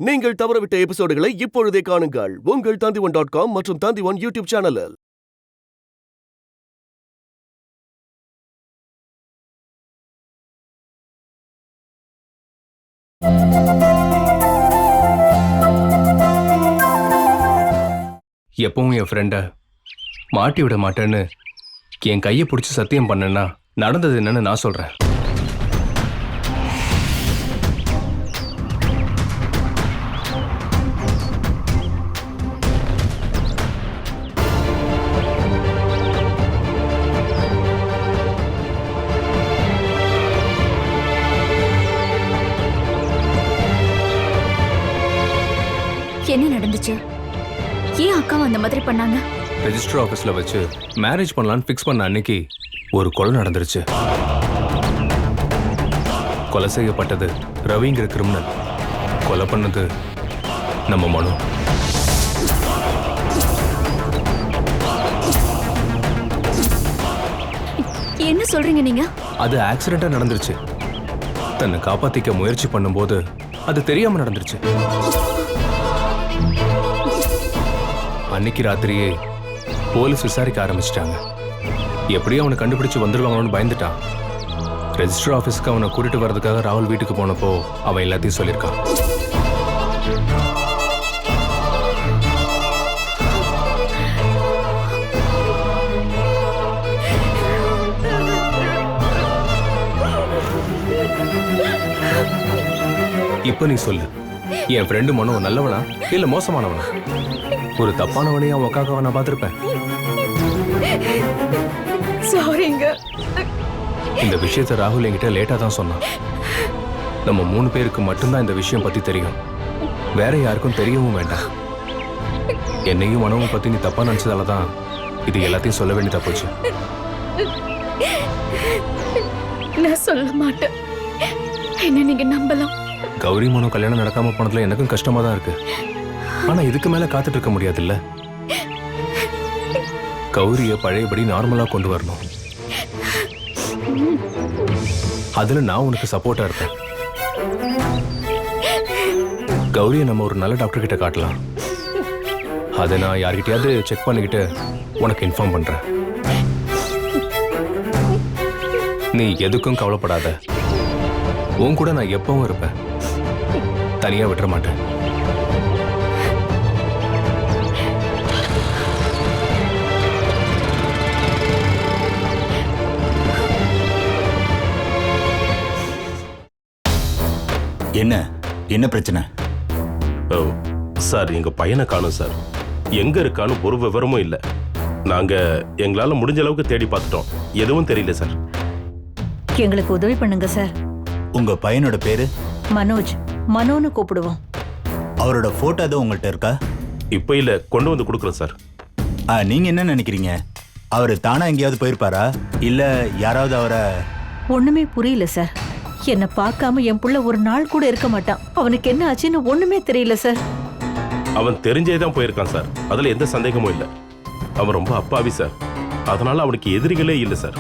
நீங்கள் தவறவிட்ட எபிசோடுகளை இப்பொழுதே காணுங்கள் உங்கள் Tandivan.com மற்றும் Tandivan யூடியூப் சேனலில். எப்பவும் என் ஃப்ரெண்டை மாட்டி விட மாட்டேன்னு என் கையை பிடிச்சி சத்தியம் பண்ணேன்னா நடந்தது என்னன்னு நான் சொல்கிறேன். என்ன நடந்துச்சு? ஏன் அக்காவை அந்த மாதிரி பண்ணாங்க? ரெஜிஸ்டர் ஆஃபீஸில் வச்சு மேரேஜ் பண்ணலான்னு ஃபிக்ஸ் பண்ண அன்னைக்கு ஒரு கொலை நடந்துருச்சு. கொலை செய்யப்பட்டது ரவிங்கிற கிரிமினல். கொலை பண்ணது நம்ம மனு. என்ன சொல்றீங்க நீங்க? அது ஆக்சிடென்ட்டா நடந்துருச்சு. தன்னை காப்பாத்திக்க முயற்சி பண்ணும்போது அது தெரியாம நடந்துருச்சு. அன்னைக்கு ராத்திரியே போலீஸ் விசாரிக்க ஆரம்பிச்சிட்டாங்க. எப்படியும் அவனை கண்டுபிடிச்சு வந்துருவாங்களோன்னு பயந்துட்டான். ரெஜிஸ்டர் ஆஃபீஸ்க்கு அவனை கூட்டிட்டு வர்றதுக்காக ராகுல் வீட்டுக்கு போனப்போ அவன் எல்லாத்தையும் சொல்லியிருக்கான். இப்ப நீ சொல்லு, என் ஃப்ரெண்டு மனோ நல்லவனா இல்ல மோசமானவனா? ஒரு தப்பானவனையும் அவன் உக்காக நான் பார்த்திருப்பேன். சாரிங்க. இந்த விஷயத்தை ராகுல் என்கிட்ட லேட்டா தான் சொன்னான். நம்ம 3 பேருக்கு மட்டும்தான் இந்த விஷயம் பத்தி தெரியும். வேற யாருக்கும் தெரியவும் வேண்டாம். என்னையும் மனோவும் பத்தி நீ தப்பா நினைச்சதாலதான் இது எல்லாத்தையும் சொல்ல வேண்டியதா போச்சு. நான் சொல்ல மாட்டேன். என்ன நீங்க நம்பலாம். கௌரி மனோ கல்யாணம் நடக்காம போனதுல எனக்கும் கஷ்டமா தான் இருக்கு. ஆனா இதுக்கு மேல காத்துட்டு இருக்க முடியாதுல்ல. கௌரிய பழையபடி நார்மலா கொண்டு வரணும். அதுல நான் உனக்கு சப்போர்ட்டா இருப்பேன். கௌரிய நம்ம ஒரு நல்ல டாக்டர் கிட்ட காட்டலாம். அதை நான் யார்கிட்டயாவது செக் பண்ணிக்கிட்டு உனக்கு இன்ஃபார்ம் பண்றேன். நீ எதுக்கும் கவலைப்படாத. உன் கூட நான் எப்பவும் இருப்பேன். தனியா விட்டுற மாட்டேன். என்ன என்ன பிரச்சனை? சார், எங்க பையனை காணும் சார். எங்க இருக்கான்னு ஒரு விவரமும் இல்லை. நாங்க எங்களால முடிஞ்ச அளவுக்கு தேடி பார்த்துட்டோம். எதுவும் தெரியல சார். எங்களுக்கு உதவி பண்ணுங்க சார். உங்க பையனோட பேரு? மனோஜ். மனோன்னு கூப்பிடுவோம். அவரோட போட்டோ எதுவும் உங்கள்கிட்ட இருக்கா? இப்ப இல்ல, கொண்டு வந்து கொடுக்குறேன் சார். நீங்க என்ன நினைக்கிறீங்க? அவரு தானா எங்கேயாவது போயிருப்பாரா இல்ல யாராவது அவரை? ஒண்ணுமே புரியல சார். என்ன பார்க்காம என் புள்ள ஒரு நாள் கூட இருக்க மாட்டான். அவனுக்கு என்ன ஆச்சுன்னு ஒண்ணுமே தெரியல சார். அவன் தெரிஞ்சேதான் போயிருக்கான் சார். அதுல எந்த சந்தேகமும் இல்லை. அவன் ரொம்ப அப்பாவி சார். அதனால அவனுக்கு எதிரிகளே இல்லை சார்.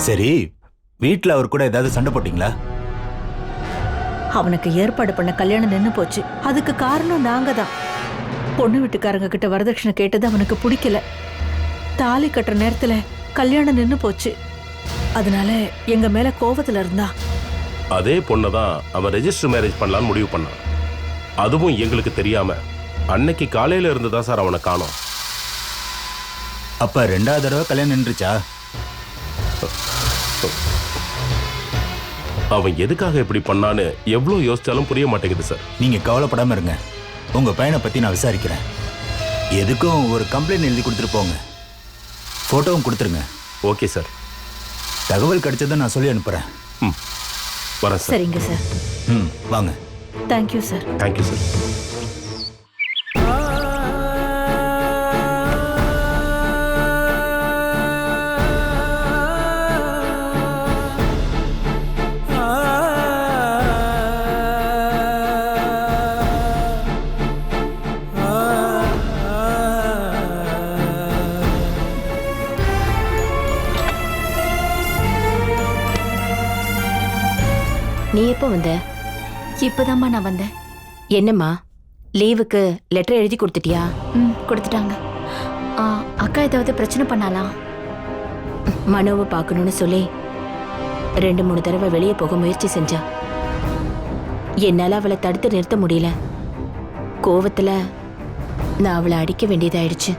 சரி, வீட்டுல அவர் கூட ஏதாவது சண்டை போட்டீங்களா? அவனுக்கு ஏற்பாடு பண்ண கல்யாணம் நின்னு போச்சு. அதுக்கு காரணம் நாங்க தான். பொண்ணு வீட்டுக்காரங்க கிட்ட வரதட்சணை கேட்டது அவனுக்கு பிடிக்கல. தாலி கட்டுற நேரத்துல கல்யாணம் நின்னு போச்சு. அதனால எங்க மேல கோபத்துல இருந்தா. அதே பொண்ணதான் அவன் ரெஜிஸ்டர் மேரேஜ் பண்ணலான்னு முடிவு பண்ணான். அதுவும் எங்களுக்கு தெரியாம அன்னைக்கு காலையில இருந்துதான் சார் அவனை காணோம். அப்ப 2வது தடவை கல்யாணம் நின்றுச்சா? அவன் எதுக்காக இப்படி பண்ணான்னு எவ்வளவு யோசிச்சாலும் புரிய மாட்டேங்குது சார். நீங்க கவலைப்படாம இருங்க. உங்க பையனை பத்தி நான் விசாரிக்கிறேன். எதுக்கும் ஒரு கம்ப்ளைண்ட் எழுதி கொடுத்துட்டு போங்க. போட்டோவும் கொடுத்துருங்க. Okay sir. தகவல் கிடைச்சதை நான் சொல்லி அனுப்புறேன். வரேன் சார். சரிங்க சார். வாங்க. Thank you sir. Thank you sir. நீ எப்போ வந்த? இப்பதாம்மா நான் வந்தேன். என்னம்மா லீவுக்கு லெட்டர் எழுதி கொடுத்துட்டியா? கொடுத்துட்டாங்க. அக்கா ஏதாவது பிரச்சனை பண்ணாலா? மனோவை பார்க்கணும்னு சொல்லி 2-3 தடவை வெளியே போக முயற்சி செஞ்சா. என்னால அவளை தடுத்து நிறுத்த முடியல. கோவத்துல நான் அவளை அடிக்க வேண்டியதாயிடுச்சு.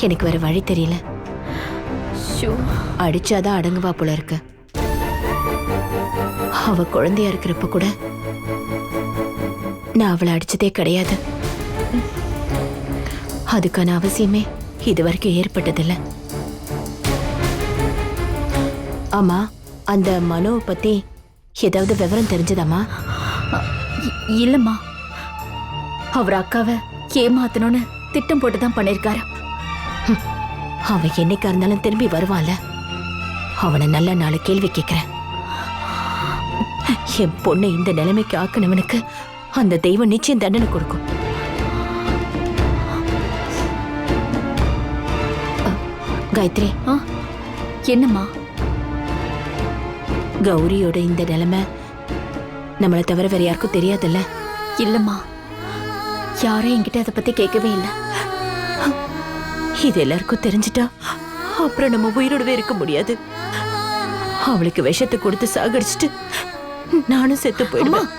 எனக்கு வேற வழி தெரியல. அடிச்சாதான் அடங்குவா போல இருக்கு. அவ குழந்தையா இருக்கிறப்ப கூட நான் அவளை அடிச்சதே கிடையாது. அதுக்கான அவசியமே இது வரைக்கும் ஏற்பட்டதில்லை. ஆமா, அந்த மனோவை பத்தி ஏதாவது விவரம் தெரிஞ்சதாமா? இல்லம்மா, அவர் அக்காவை ஏமாத்தணும்னு திட்டம் போட்டுதான் பண்ணிருக்காரு. அவன் என்னைக்கா இருந்தாலும் திரும்பி வருவான்ல. அவனை நல்ல நாளை கேள்வி கேட்கிறேன். என் பொண்ணை இந்த நிலைமைக்கு ஆக்கினவனுக்கு அந்த தெய்வம் நிச்சயம் தண்டனை கொடுக்கும். காயத்ரி, என்னம்மா? கௌரியோட இந்த நிலைமை நம்மளை தவிர வேற யாருக்கும் தெரியாதுல்ல? இல்லம்மா, யாரும் என்கிட்ட அதை பத்தி கேட்கவே இல்லை. இது எல்லாருக்கும் தெரிஞ்சிட்டா அப்புறம் நம்ம உயிரோடவே இருக்க முடியாது. அவளுக்கு விஷத்தை கொடுத்து சாகடிச்சிட்டு நானும் செத்து போயிடுவேன்.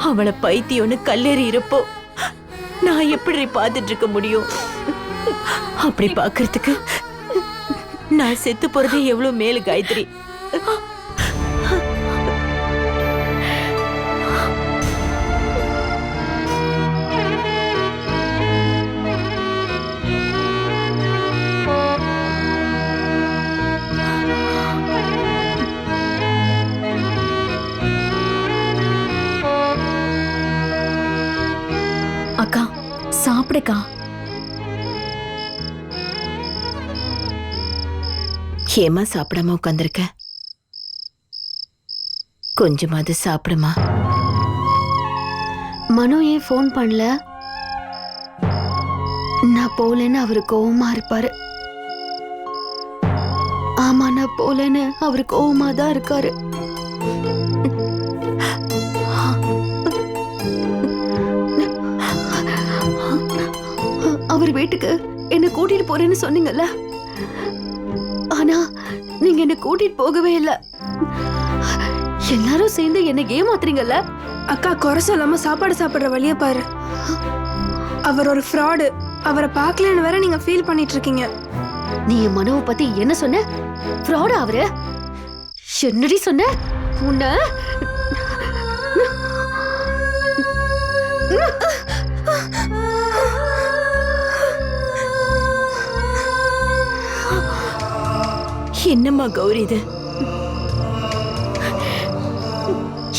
அவளை பைத்தியம்னு கல்லேறி இருப்போ நான் எப்படி பார்த்துட்டு இருக்க முடியும்? அப்படி பார்க்கறதுக்கு நான் செத்து போறதே எவ்வளவு மேலு காயத்ரி. அக்கா, சாப்பிடுக்கா. ஏமா சாப்பிடாம உட்காந்துருக்க? கொஞ்சமாவது சாப்பிடுமா. மனோ ஏன் ஃபோன் பண்ணல? நான் போலன்னு அவரு கோவமா இருப்பாரு. ஆமா, நான் போலன்னு அவரு கோவமா தான் இருக்காரு. அவர் வீட்டுக்கு என்ன கூட்டிட்டு போறேன்னு சொன்னீங்கல்ல, ஆனா நீங்க என்ன கூட்டிட்டு போகவே இல்லை. எல்லாரும் சேர்ந்து என்ன ஏமாத்துறீங்கல்ல. அக்கா, குறை சொல்லாம சாப்பாடு சாப்பிடுற வழிய பாரு. அவர் ஒரு ஃப்ராடு. அவரை பார்க்கலன்னு வேற நீங்க ஃபீல் பண்ணிட்டு இருக்கீங்க. நீ என் மனோவை பத்தி என்ன சொன்ன? ஃப்ராடா அவரு? என்னடி சொன்ன? உன்ன என்னம்மா கௌரி இது?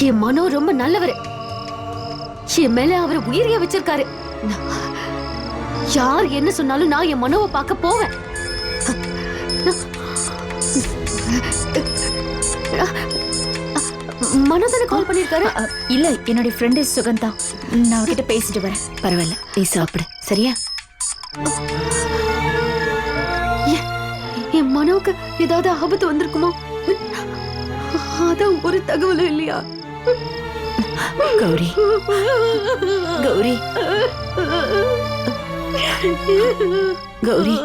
என் மனோ ரொம்ப நல்லவரு. என் மேல அவர் உயிரியா வச்சிருக்காரு. யார் என்ன சொன்னாலும் நான் என் மனோவை பார்க்க போவேன். மனோ தானே கால் பண்ணிருக்காரு? இல்ல, என்னுடைய ஃப்ரெண்டு சுகந்தா. நான் அவகிட்ட பேசிட்டு வரேன். பரவாயில்ல, நீ சாப்பிடு, சரியா? என் மனோவுக்கு ஏதாவது ஆபத்து வந்திருக்குமா? அதான் ஒரு தகவலும் இல்லையா? கௌரி, கௌரி, கௌரி.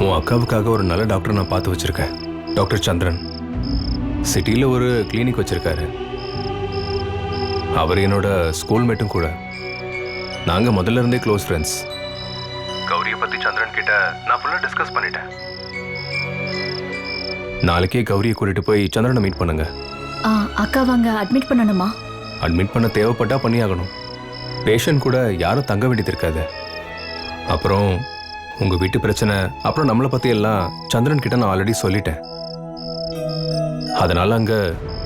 உன் அக்காவுக்காக ஒரு நல்ல டாக்டர் நான் பார்த்து வச்சிருக்கேன். டாக்டர் சந்திரன் சிட்டியில் ஒரு கிளினிக் வச்சிருக்காரு. அவர் என்னோட ஸ்கூல்மேட்டும் கூட. நாங்கள் முதல்ல இருந்தே க்ளோஸ் ஃப்ரெண்ட்ஸ். கௌரியை பற்றி சந்திரன் கிட்ட நான் ஃபுல்லாக டிஸ்கஸ் பண்ணிட்டேன். நாளைக்கே கௌரியை கூட்டிட்டு போய் சந்திரனை மீட் பண்ணுங்க. அக்கா வாங்க, அட்மிட் பண்ணணுமா? அட்மிட் பண்ண தேவைப்பட்டா பண்ணி ஆகணும். பேஷண்ட் கூட யாரும் தங்க வேண்டியது இருக்காது. அப்புறம் உங்கள் வீட்டு பிரச்சனை, அப்புறம் நம்மளை பற்றி எல்லாம் சந்திரன் கிட்ட நான் ஆல்ரெடி சொல்லிட்டேன். அதனால அங்கே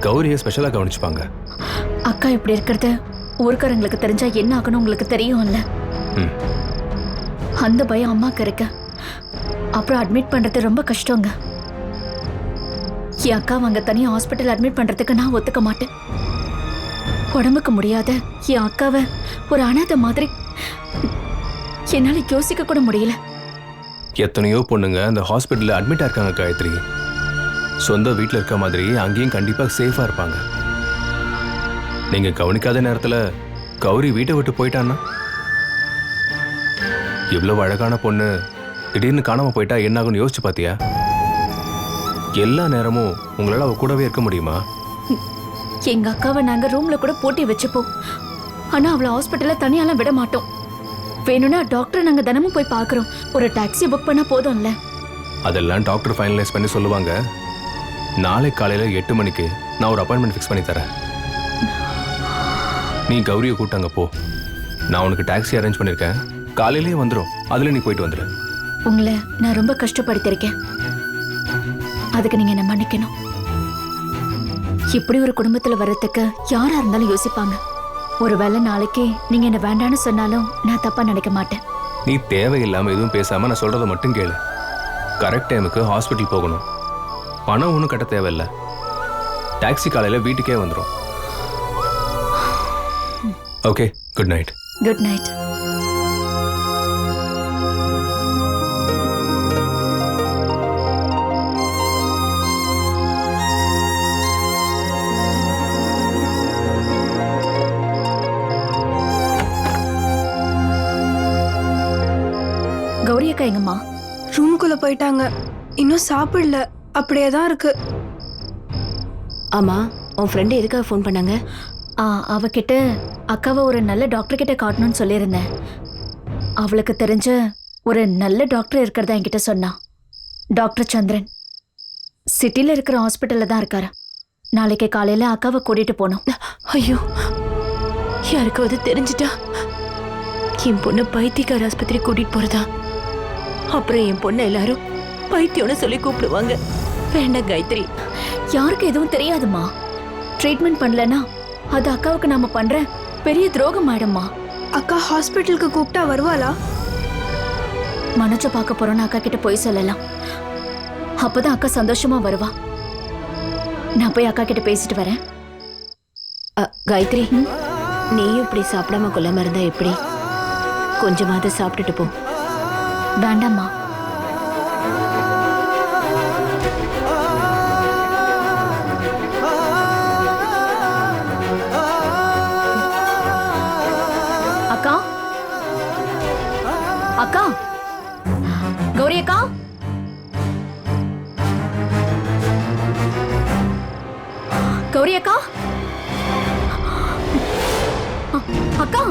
கௌரியை ஸ்பெஷலாக கவனிச்சுப்பாங்க. அக்கா இப்படி இருக்கிறது ஊர்க்காரங்களுக்கு தெரிஞ்சா என்ன ஆகணும் உங்களுக்கு தெரியும்ல. அந்த பயம் அம்மாக்கு இருக்கு. அப்புறம் அட்மிட் பண்றது ரொம்ப கஷ்டங்க. என் அக்கா அங்க தனியா ஹாஸ்பிட்டல் அட்மிட் பண்றதுக்கு நான் ஒத்துக்க மாட்டேன். உடம்புக்கு முடியாத என் அக்காவை ஒரு அனாதை மாதிரி என்னால யோசிக்க கூட முடியல. எத்தனையோ பொண்ணுங்க அந்த ஹாஸ்பிட்டலில் அட்மிட் ஆயிருக்காங்க காயத்ரி. சொந்த வீட்டில் இருக்க மாதிரி அங்கேயும் கண்டிப்பாக சேஃபாக இருப்பாங்க. நீங்கள் கவனிக்காத நேரத்தில் கௌரி வீட்டை விட்டு போயிட்டான்னா, இவ்வளவு அழகான பொண்ணு திடீர்னு காணாமல் போயிட்டா என்ன ஆகும்னு யோசிச்சு பார்த்தியா? எல்லா நேரமும் உங்களால் அவ கூடவே இருக்க முடியுமா? எங்க அக்காவை நாங்க ரூம்ல கூட பூட்டி வச்சுப்போம். ஆனா அவளை ஹாஸ்பிட்டல்ல தனியாலாம் விட மாட்டோம். வேணும்னா டாக்டரை நாங்க தினமும் போய் பார்க்கறோம். ஒரு டாக்ஸி புக் பண்ணா போதும்ல. அதெல்லாம் டாக்டர் ஃபைனலைஸ் பண்ணி சொல்லுவாங்க. நாளை காலையில் 8 மணிக்கு நான் ஒரு அப்பாயின்மெண்ட் ஃபிக்ஸ் பண்ணி தரேன். நீ கௌரியை கூட்டாங்க போ. நான் உனக்கு டாக்ஸி அரேஞ்ச் பண்ணியிருக்கேன். காலையிலேயே வந்துடும். அதில் நீ போயிட்டு வந்துடு. உங்களை நான் ரொம்ப கஷ்டப்படுத்திருக்கேன். அதுக்கு நீங்க என்ன மன்னிக்கணும். இப்படி ஒரு குடும்பத்துல வர்றதுக்கு யாரா இருந்தாலும் யோசிப்பாங்க. ஒருவேளை நாளைக்கு நீங்க என்ன வேண்டான்னு சொன்னாலும் நான் தப்பா நினைக்க மாட்டேன். நீ தேவையில்லாமல் எதுவும் பேசாமல் நான் சொல்கிறத மட்டும் கேளு. கரெக்ட் டைமுக்கு ஹாஸ்பிட்டல் போகணும். பணம் ஒன்றும் கட்ட தேவையில்லை. டாக்ஸி காலையில் வீட்டுக்கே வந்துடும். Okay, good night. Good night. Gowri அக்கா எங்கம்மா? ரூம்குள்ள போயிட்டாங்க. இன்னும் சாப்பிடல, அப்படியே தான் இருக்கு. ஆமா, உன் ஃப்ரெண்டு எதுக்காக ஃபோன் பண்ணாங்க? அவகிட்ட அக்காவை ஒரு நல்ல டாக்டர் கிட்ட காட்டணும்னு சொல்லியிருந்தேன். அவளுக்கு தெரிஞ்ச ஒரு நல்ல டாக்டர் இருக்கிறதா என்கிட்ட சொன்னா. டாக்டர் சந்திரன் சிட்டில இருக்கிற ஹாஸ்பிட்டல்ல தான் இருக்காரு. நாளைக்கு காலையில அக்காவை கூட்டிட்டு போனோம். ஐயோ, யாருக்காவது தெரிஞ்சிட்டா என் பொண்ணு பைத்தியக்கார ஆஸ்பத்திரி கூட்டிட்டு போறதா? அப்புறம் என் பொண்ணு எல்லாரும் பைத்தியம்னு சொல்லி கூப்பிடுவாங்க. வேண்டாம் காயத்ரி. யாருக்கு எதுவும் தெரியாதுமா. ட்ரீட்மெண்ட் பண்ணலனா அது அக்காவுக்கு நாம பண்ற பெரிய துரோகம் ஆயிடுமா. அக்கா ஹாஸ்பிட்டலுக்கு கூப்பிட்டா வருவாளா? மனோஜ பார்க்க போறோம்னு அக்கா கிட்ட போய் சொல்லலாம். அப்பதான் அக்கா சந்தோஷமா வருவா. நான் போய் அக்கா கிட்ட பேசிட்டு வரேன். காயத்ரி, நீயும் இப்படி சாப்பிடாம கொள்ளாம இருந்தா எப்படி? கொஞ்சமாவது சாப்பிட்டுட்டு போ. வேண்டாம்மா. அக்கா, அக்கா, கௌரி அக்கா, கௌரி அக்கா, அக்கா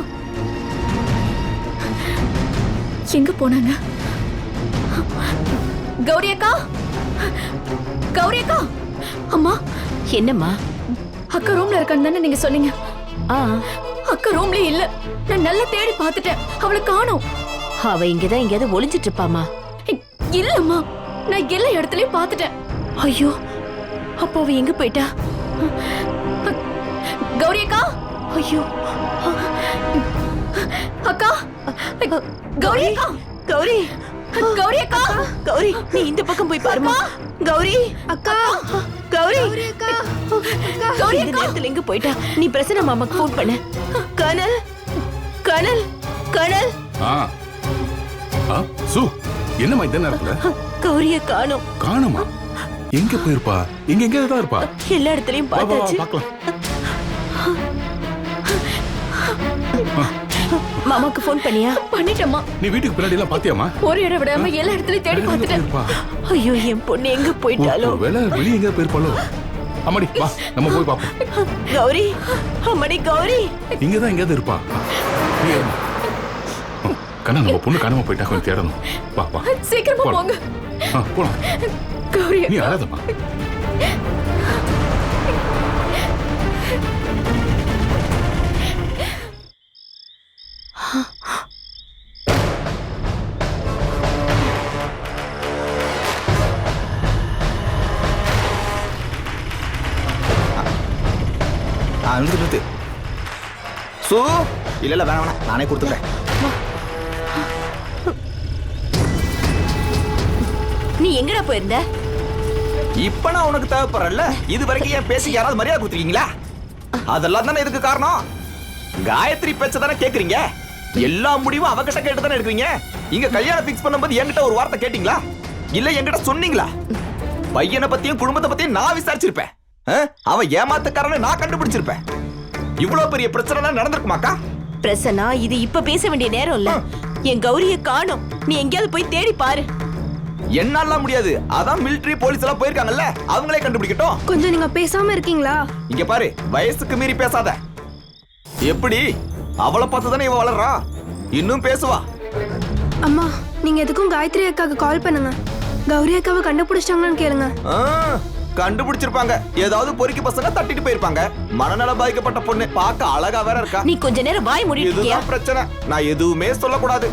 எங்க போனாங்க? கௌரி அக்கா, கௌரி அக்கா. அம்மா. என்னம்மா? அக்கா ரூம்ல இருக்கான்னு தானே நீங்க சொன்னீங்க? அக்கா ரூம்ல இல்ல. நான் நல்லா தேடி பார்த்துட்டேன். அவளை காணோம். அவ இங்கதான் எங்கேயாவது ஒளிஞ்சிட்டு இருப்பாமா? இல்லம்மா, நான் எல்லா இடத்துலயும் பார்த்துட்டேன். ஐயோ, அப்போ அவ எங்க போயிட்டா? கௌரி அக்கா. ஐயோ அக்கா, கௌரி அக்கா, கௌரி, கௌரி அக்கா, கௌரி நீ இந்த பக்கம் போய் பாருமா. கௌரி அக்கா, கௌரி அக்கா, கௌரி இந்த அக்கா. நேரத்துல எங்க போயிட்டா? நீ பிரசன்ன மாமாக்கு ஃபோன் பண்ணு. Colonel, colonel, colonel. சு, என்னம்மா இந்த நேரத்துல? கௌரிய காணோம். காணுமா? எங்க போயிருப்பா? எங்க தான் இருப்பா? எல்லா இடத்துலயும் பார்த்தாச்சு. பார்க்கலாம். மாமாக்கு ஃபோன் பண்ணியா? பண்ணிட்டேம்மா. நீ வீட்டுக்கு பின்னாடி எல்லாம் பாத்தியாமா? ஒரு இடம் விடாம எல்லா இடத்துலயும் தேடி பார்த்துட்டேன். ஐயோ, என் பொண்ணு எங்க போயிட்டாலோ? வேலை வெளியே எங்க போயிருப்பாளோ? அம்மாடி வா, நம்ம போய் பாப்போம். கௌரி, அம்மாடி கௌரி. இங்கதான் எங்கேயாவது இருப்பா. கண்ணா, நம்ம பொண்ணு காணாம போயிட்டா, கொஞ்சம் தேடணும். வா வா, சீக்கிரமா போங்க. போலாம். கௌரி நீ அழாதம்மா. நிறுத்து. சோ இல்ல வேணாம், நானே கொடுத்துக்கிறேன். நீ எங்கடா போயிருந்த? இப்ப நான் உனக்கு தேவைப்படுறல. இது வரைக்கும் ஏன் பேசி யாராவது மரியாதை கொடுத்துருக்கீங்களா? அதெல்லாம் தானே இதுக்கு காரணம். காயத்ரி பேச்ச தானே கேக்குறீங்க. எல்லா முடிவும் அவகிட்ட கேட்டு தானே எடுக்கிறீங்க. இங்க கல்யாணம் பிக்ஸ் பண்ணும்போது என்கிட்ட ஒரு வார்த்தை கேட்டீங்களா? இல்ல என்கிட்ட சொன்னீங்களா? பையனை பத்தியும் குடும்பத்தை பத்தியும் நான் விசாரிச்சிருப்பேன். அவன் ஏமாத்தக்காரன்னு நான் கண்டுபிடிச்சிருப்பேன். இவ்வளவு பெரிய பிரச்சனை நடந்திருக்குமாக்கா? பிரசன்னா, இது இப்ப பேச வேண்டிய நேரம் இல்ல. என் கௌரிய காணோம். நீ எங்கேயாவது போய் தேடி பாரு. என்னால முடியாது. அதான் மிலிட்டரி போலீஸ் எல்லாம் போயிருக்காங்கல்ல, அவங்களே கண்டுபிடிக்கட்டும். கொஞ்சம் நீங்க பேசாம இருக்கீங்களா? இங்க பாரு, வயசுக்கு மீறி பேசாத. எப்படி அவளை பார்த்து தானே இவ வளர்றா, இன்னும் பேசுவா. அம்மா, நீங்க எதுக்கும் காயத்ரி அக்காவுக்கு கால் பண்ணுங்க. கௌரி அக்காவை கண்டுபிடிச்சிட்டாங்கன்னு கேளுங்க. கண்டுபிடிச்சிருப்பாங்க. ஏதாவது பொறுக்கி பசங்க தட்டிட்டு போயிருப்பாங்க. மனநல பாதிக்கப்பட்ட பொண்ணு பார்க்க அழகா வேற இருக்கா. நீ கொஞ்ச நேரம் வாய் மூடிட்டு இருக்கியா? இதுதான் பிரச்சனை. நான் எதுவுமே சொல்லக்கூடாது.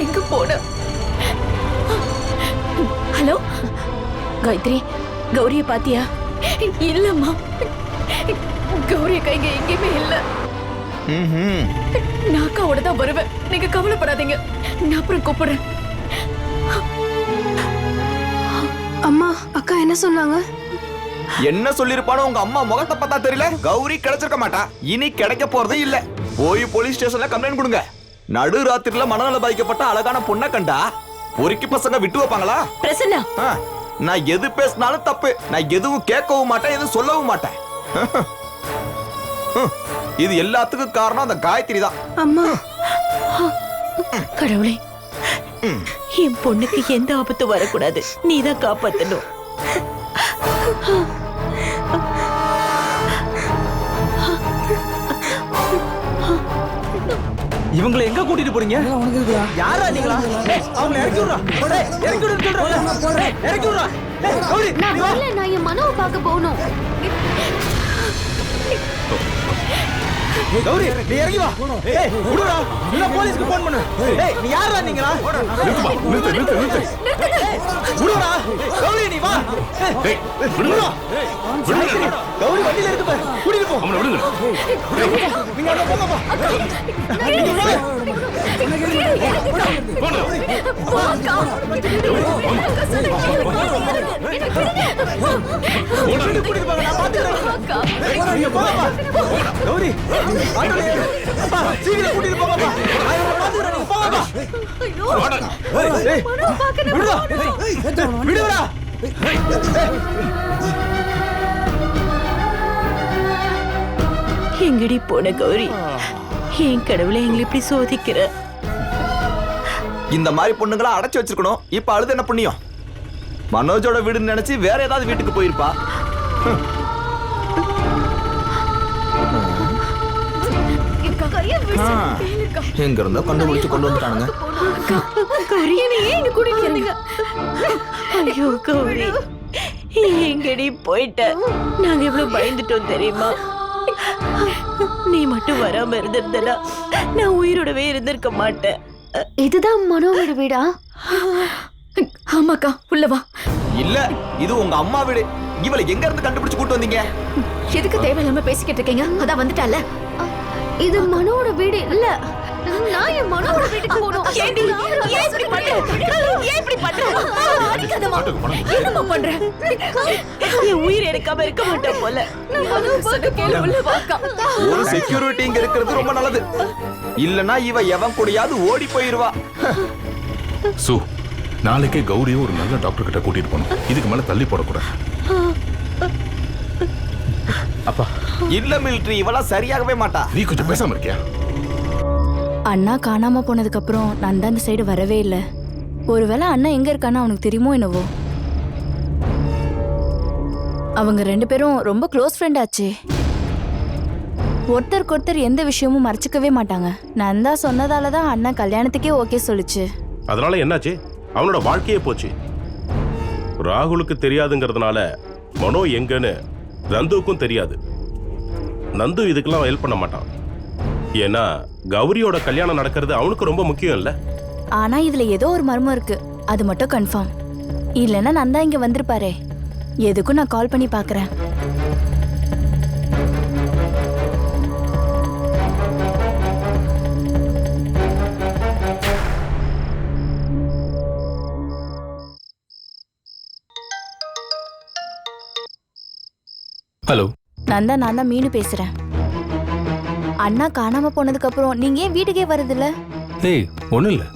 எங்க போன? ஹலோ காயத்ரி, கௌரிய பாத்தியா? இல்லம்மா, கௌரி அக்கா இங்க எங்கேயுமே இல்ல. நான் அக்காவோட தான் வருவேன். நீங்க கவலைப்படாதீங்க, நான் அப்புறம் கூப்பிடுறேன். அம்மா, அக்கா என்ன சொன்னாங்க? என்ன சொல்லிருப்பானோ உங்க அம்மா முகத்தை பார்த்தா தெரியல. கௌரி கிடைச்சிருக்க மாட்டா, இனி கிடைக்க போறதே இல்ல. போய் போலீஸ் ஸ்டேஷன்ல கம்ப்ளைண்ட் கொடுங்க. நடு ராத்திரில மனநல பாதிக்கப்பட்ட அழகான பொண்ணை கண்டா பொறுக்கி பசங்க விட்டு வைப்பாங்களா? பிரசன்னா, நான் எது பேசினாலும் தப்பு. நான் எதுவும் கேட்கவும் மாட்டேன், எதுவும் சொல்லவும் மாட்டேன். இது எல்லாத்துக்கும் காரணம் அந்த காயத்ரி தான். அம்மா, கடவுளே, என் பொண்ணுக்கு எந்த ஆபத்து வரக்கூடாது. நீதான் காப்பாத்தணும். இவங்களை எங்க கூட்டிட்டு போறீங்க? யாரா நீங்களா? அவங்களை இறக்கி விடுறா. இறக்கி விடுறா சொல்றேன். இறக்கி விடுறா. நான் வரல, நான் என் மனோவை பார்க்க போகணும். கௌரி, நீ இறங்கி வா. ஏய், விடுடா. இல்ல போலீஸ்க்கு ஃபோன் பண்ணு. ஏய், நீ யாரா நீங்களா? நிறுத்து. விடுடா. கௌரி, நீ வா. டேய், விடுடா. விடுடா. கௌரி வண்டியில இருக்கு பாரு. கூட்டிட்டு போ. அவனை விடுங்க. நீங்க அங்க போங்க பா. கூட்டிட்டு போங்க, நான் பாத்துக்கிறேன். நீங்க போங்க பா. கௌரி, ஆட்டோல ஏறு. அப்பா, சீக்கிரம் கூட்டிட்டு போங்க பா. நான் பாத்துக்கிறேன், நீங்க போங்க பா. ஏய், விடுடா. விடுடா. எங்கடி போன கௌரி? என் கடவுளை எங்களை இப்படி சோதிக்கிற. இந்த மாதிரி பொண்ணுங்களா அடைச்சு வச்சிருக்கணும். இப்ப அழுது என்ன புண்ணியம்? மனோஜோட வீடுன்னு நினைச்சு வேற ஏதாவது வீட்டுக்கு போயிருப்பா. எங்க இருந்தோ கண்டுபிடிச்சு கொண்டு வந்துட்டானுங்க. ஐயோ கௌரி, எங்கடி போயிட்ட? நாங்க எவ்வளவு பயந்துட்டோம் தெரியுமா? நீ மட்டும் வராம இருந்திருந்தா நான் உயிரோடவே இருந்திருக்க மாட்டேன். இதுதான் மனோவோட வீடா? ஆமாக்கா, உள்ள வா. இல்ல, இது உங்க அம்மா வீடு. இவளை எங்க இருந்து கண்டுபிடிச்சு கூட்டு வந்தீங்க? எதுக்கு தேவையில்லாம பேசிக்கிட்டு இருக்கீங்க? அதான் வந்துட்டால. இது மனோவோட வீடு இல்ல. நான் என் மனோவோட வீட்டுக்கு போகணும். ஏன் இப்படி பண்ற? ஏன் இப்படி பண்ற? அடிக்காதம்மா. என்னம்மா பண்ற? என் உயிர் எடுக்காம இருக்க மாட்டேன் போல. கேளு, உள்ள வாக்கா. ஒரு செக்யூரிட்டி இங்க இருக்கிறது ரொம்ப நல்லது. இல்லனா இவ எவன் கூடயாவது ஓடி போயிருவா. சு, நாளைக்கே கௌரியை ஒரு நல்ல டாக்டர் கிட்ட கூட்டிட்டு போகணும். இதுக்கு மேல தள்ளி போடக்கூடாது. அப்பா, இல்ல மிலிட்டரி, இவளா சரியாகவே மாட்டா. நீ கொஞ்சம் பேசாம இருக்கியா? அண்ணா காணாம போனதுக்கு அப்புறம் நான் தான் அந்த சைடு வரவே இல்லை. ஒருவேளை அண்ணா எங்க இருக்கான்னு அவனுக்கு தெரியுமோ என்னவோ. அவங்க ரெண்டு பேரும் ரொம்ப க்ளோஸ் ஃப்ரெண்ட் ஆச்சு. ஒருத்தருக்கு ஒருத்தர் எந்த விஷயமும் மறைச்சிக்கவே மாட்டாங்க. நான் தான் சொன்னதால தான் அண்ணா கல்யாணத்துக்கே ஓகே சொல்லுச்சு. அதனால என்னாச்சு? அவனோட வாழ்க்கையே போச்சு. ராகுலுக்கு தெரியாதுங்கிறதுனால மனோ எங்கன்னு நந்துவுக்கும் தெரியாது. நந்து இதுக்கெல்லாம் ஹெல்ப் பண்ண மாட்டான். ஏன்னா கௌரியோட கல்யாணம் நடக்கிறது அவனுக்கு ரொம்ப முக்கியம் இல்ல. ஆனா இதுல ஏதோ ஒரு மர்மம் இருக்கு, அது மட்டும் கன்ஃபார்ம். இல்லைன்னா நான் தான் இங்க வந்திருப்பாரே. எதுக்கும் நான் கால் பண்ணி பாக்குறேன். ஹலோ, நான் தான் மீனு பேசுறேன். அண்ணா காணாம போனதுக்கு அப்புறம் நீங்க ஏன் வீட்டுக்கே வருதில்ல? ஏய் ஒன்றும் இல்லை.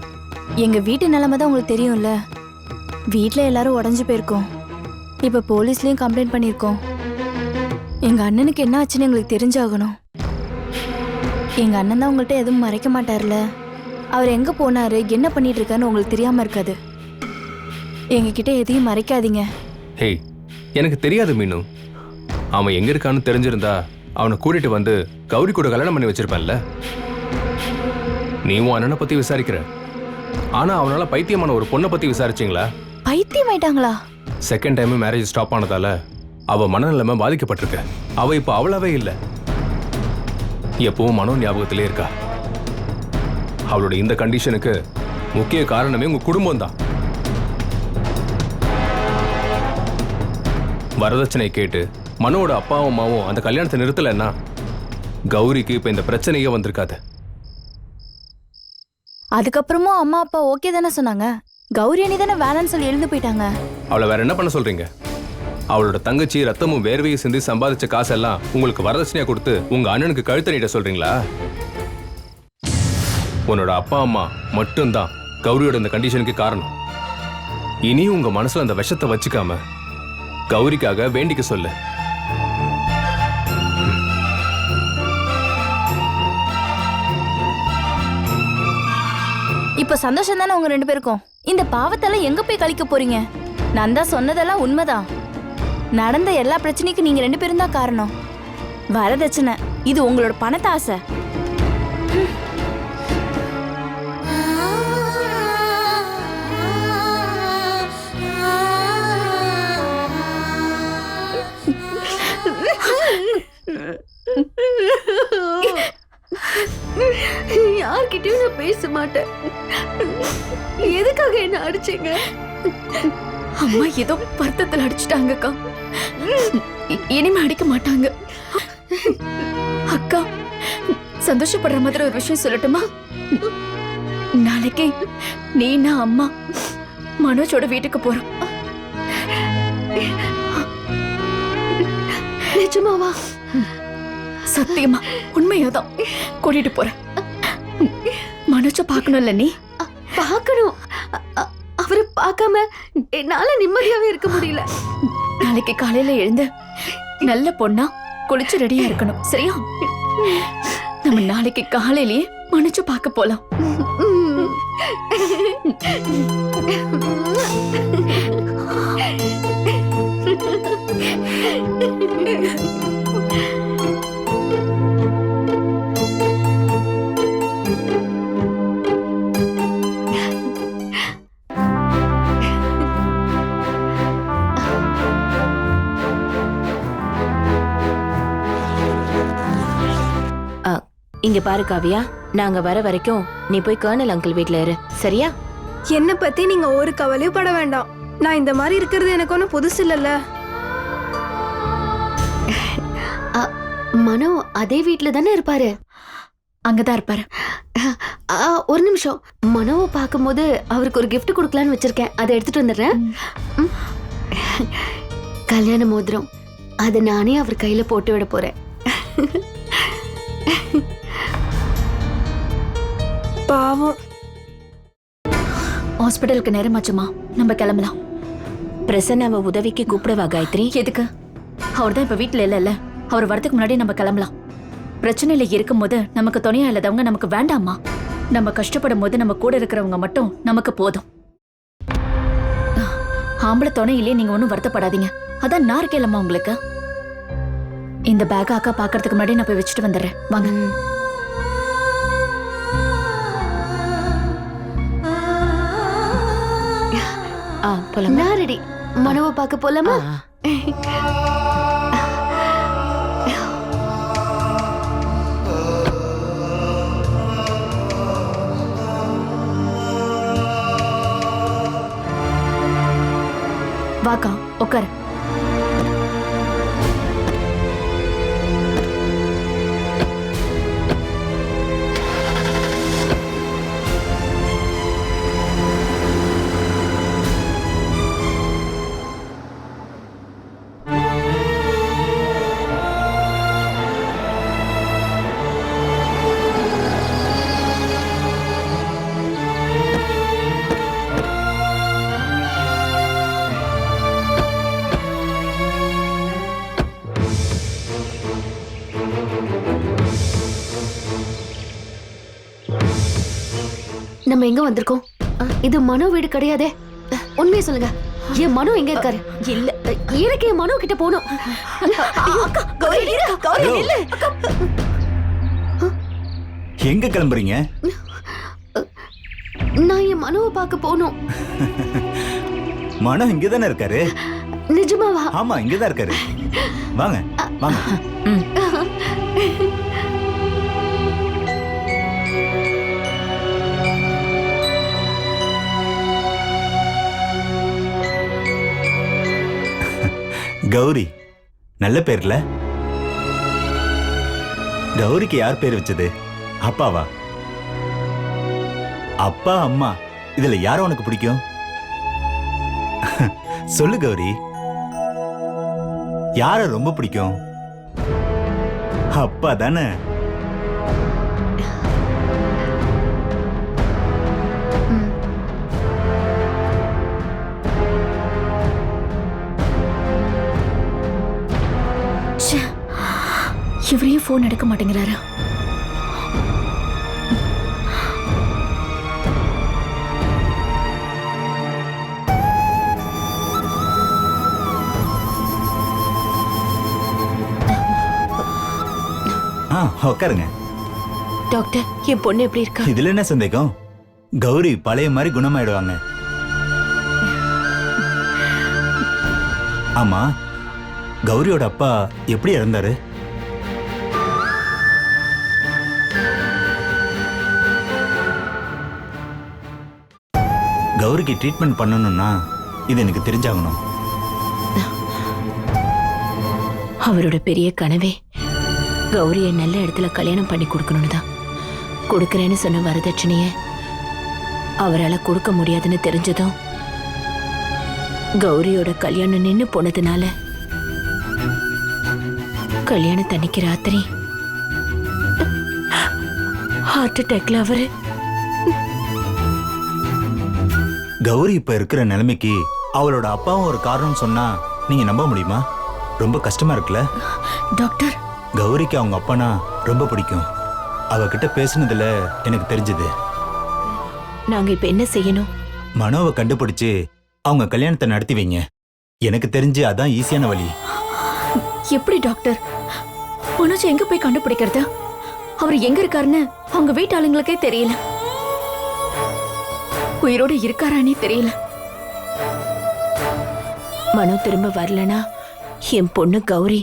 எங்க வீட்டு நிலைமை தான் உங்களுக்கு தெரியும்ல. வீட்ல எல்லாரும் உடஞ்சு போயிருக்கோம். இப்ப போலீஸ்லயும் கம்ப்ளைண்ட் பண்ணிருக்கோம். எங்க அண்ணனுக்கு என்ன ஆச்சுன்னு எங்களுக்கு தெரிஞ்சாகணும். எங்க அண்ணன் தான் உங்கள்கிட்ட எதுவும் மறைக்க மாட்டார்ல. அவர் எங்க போனாரு, என்ன பண்ணிட்டு இருக்காருன்னு உங்களுக்கு தெரியாம இருக்காது. எங்ககிட்ட எதையும் மறைக்காதீங்க. ஹேய், எனக்கு தெரியாது மீனு. அவன் எங்க இருக்கான்னு தெரிஞ்சிருந்தா அவனை கூட்டிட்டு வந்து கௌரி கூட கல்யாணம் பண்ணி வச்சிருப்பேன்ல. நீ உன் அண்ணனை பத்தி விசாரிக்கிற, ஆனா அவனால பைத்தியமான ஒரு பொண்ணை பத்தி விசாரிச்சீங்களா? பைத்தியம் ஆயிட்டாங்களா? செகண்ட் டைம் மேரேஜ் ஸ்டாப் ஆனதால அவ மனநிலைமை பாதிக்கப்பட்டிருக்க. அவ இப்ப அவளாவே இல்லை. எப்பவும் மனோ ஞாபகத்திலே இருக்கா. அவளோட இந்த கண்டிஷனுக்கு முக்கிய காரணமே உங்க குடும்பம் தான். வரதட்சணை கேட்டு மனோட அப்பாவும் அம்மாவும் அந்த கல்யாணத்தை நிறுத்தலைன்னா கௌரிக்கு இப்ப இந்த பிரச்சனையே வந்திருக்காது. அதுக்கப்புறமும் அம்மா அப்பா ஓகே தானே சொன்னாங்க. கௌரி அணி தானே வேணான்னு சொல்லி எழுந்து போயிட்டாங்க. அவளை வேற என்ன பண்ண சொல்றீங்க? அவளோட தங்கச்சி ரத்தமும் வேர்வையை சிந்தி சம்பாதிச்ச காசெல்லாம் உங்களுக்கு வரதட்சணையா கொடுத்து உங்க அண்ணனுக்கு கழுத்து நீட்ட சொல்றீங்களா? உன்னோட அப்பா அம்மா மட்டும்தான் கௌரியோட இந்த கண்டிஷனுக்கு காரணம். இனியும் உங்க மனசுல அந்த விஷத்தை வச்சுக்காம கௌரிக்காக வேண்டிக்க சொல்லு. இப்ப சந்தோஷம் தானே உங்க 2 பேருக்கும். இந்த பாவத்தெல்லாம் எங்க போய் கழிக்க போறீங்க? நான் தான் சொன்னதெல்லாம் உண்மைதான். நடந்த எல்லா பிரச்சனைக்கும் நீங்க 2 பேரும் தான் காரணம். வரதட்சணை இது உங்களோட பணத்தை ஆசை. யார்கிட்டயும் நான் பேச மாட்டேன். எதுக்காக என்ன அடிச்சீங்க? அம்மா ஏதோ வருத்தத்தில் அடிச்சுட்டாங்கக்கா. இனிமே அடிக்க மாட்டாங்க. அக்கா, சந்தோஷப்படுற மாதிரி ஒரு விஷயம் சொல்லட்டுமா? நாளைக்கு நீ நான் அம்மா மனோஜோட வீட்டுக்கு போறோம். நிஜமாவா? சத்தியமா, உண்மையாதான் கூட்டிட்டு போறேன். மனோஜ பாக்கணும்ல நீ? பார்க்கணும். அவரை பார்க்காம என்னால நிம்மதியாவே இருக்க முடியல. நாளைக்கு காலையில எழுந்து நல்ல பொண்ணா குளிச்சு ரெடியா இருக்கணும், சரியா? நம்ம நாளைக்கு காலையிலேயே மனோஜ பார்க்க போலாம். இங்க பாரு காவியா, நாங்க வர வரைக்கும் நீ போய் கர்னல் அங்கிள் வீட்ல இரு, சரியா? என்னை பத்தி நீங்க ஒரு கவலையும் பட வேண்டாம். நான் இந்த மாதிரி இருக்கிறது எனக்கு ஒன்றும் புதுசு இல்லைல்ல. மனோ அதே வீட்ல தானே இருப்பாரு. அங்கதான் இருப்பாரு. ஒரு நிமிஷம். மனோவை பார்க்கும்போது அவருக்கு ஒரு gift கொடுக்கலான்னு வச்சிருக்கேன். அதை எடுத்துட்டு வந்துடுறேன். கல்யாண மோதிரம். அதை நானே அவர் கையில போட்டு விட போறேன். பாவம். ஹாஸ்பிட்டலுக்கு நேரமாச்சுமா, நம்ம கிளம்பலாம். பிரசன்னாவை உதவிக்கு கூப்பிடவா காயத்ரி? எதுக்கு? அவர் தான் இப்ப வீட்டுல இல்ல. அவர் வரதுக்கு முன்னாடி நம்ம கிளம்பலாம். பிரச்சனையில இருக்கும்போது நமக்கு துணையா இல்லாதவங்க நமக்கு வேண்டாமா? நம்ம கஷ்டப்படும் போது நம்ம கூட இருக்கிறவங்க மட்டும் நமக்கு போதும். ஆம்பளை துணை இல்லையே, நீங்க ஒன்னும் வருத்தப்படாதீங்க. அதான் நான் இருக்கேன்லம்மா உங்களுக்கு. இந்த பேக் அக்கா பாக்குறதுக்கு முன்னாடி நான் போய் வச்சுட்டு வந்துடுறேன். வாங்க. போலாமா? நான் ரெடி. மனோவை பார்க்க போலாமா? வாக்கா, உட்காரு. நாம எங்க வந்திருக்கோம்? இது மனோ வீடு கிடையாதே. உண்மையை சொல்லுங்க, என் மனோ எங்க இருக்காரு? இல்ல, எனக்கு என் மனோ கிட்ட போகணும். அக்கா, கௌரி, கௌரி, இல்ல. எங்க கிளம்புறீங்க? நான் என் மனோவை பார்க்க போகணும். மனோ இங்கதானே இருக்காரு? நிஜமாவா? ஆமா, இங்கதான் இருக்காரு. வாங்க வாங்க. கௌரி, நல்ல பேர்ல. கௌரிக்கு யார் பேர் வச்சது? அப்பாவா? அப்பா அம்மா இதுல யார உனக்கு பிடிக்கும்? சொல்லு கௌரி, யார ரொம்ப பிடிக்கும்? அப்பா தானே? இவரையும் போன் எடுக்க மாட்டேங்கிறாரு. உட்காருங்க. டாக்டர், என் பொண்ணு எப்படி இருக்கா? இதுல என்ன சந்தேகம்? கௌரி பழைய மாதிரி குணமாயிடுவாங்க. ஆமா, கௌரியோட அப்பா எப்படி இறந்தாரு? கௌரிக்கு ட்ரீட்மெண்ட் பண்ணணும்னா இது எனக்கு தெரிஞ்சாகணும். அவரோட பெரிய கனவே கௌரியை நல்ல இடத்துல கல்யாணம் பண்ணி கொடுக்கணும்னு தான். கொடுக்கறேன்னு சொன்ன வரதட்சணைய அவரால் கொடுக்க முடியாதுன்னு தெரிஞ்சதும் கௌரியோட கல்யாணம் நின்னு போனதுனால கல்யாணத்தன்னைக்கு ராத்திரி ஹார்ட் அட்டாக்ல அவரு. கௌரி இப்ப இருக்கிற நிலைமைக்கு அவளோட அப்பாவும் ஒரு காரணம் சொன்னா நீங்க நம்ப முடியுமா? ரொம்ப கஷ்டமா இருக்குல்ல டாக்டர்? கௌரிக்கு அவங்க அப்பனா ரொம்ப பிடிக்கும். அவகிட்ட பேசுனதுல எனக்கு தெரிஞ்சது. நாங்க இப்ப என்ன செய்யணும்? மனோவை கண்டுபிடிச்சு அவங்க கல்யாணத்தை நடத்தி வைங்க. எனக்கு தெரிஞ்சு அதான் ஈஸியான வழி. எப்படி டாக்டர்? மனோஜ் எங்க போய் கண்டுபிடிக்கிறது? அவர் எங்க இருக்காருன்னு அவங்க வீட்டாளுங்களுக்கே தெரியல. உயிரோடு இருக்காரானே தெரியல. மனோ திரும்ப வரலனா என் பொண்ணு கௌரி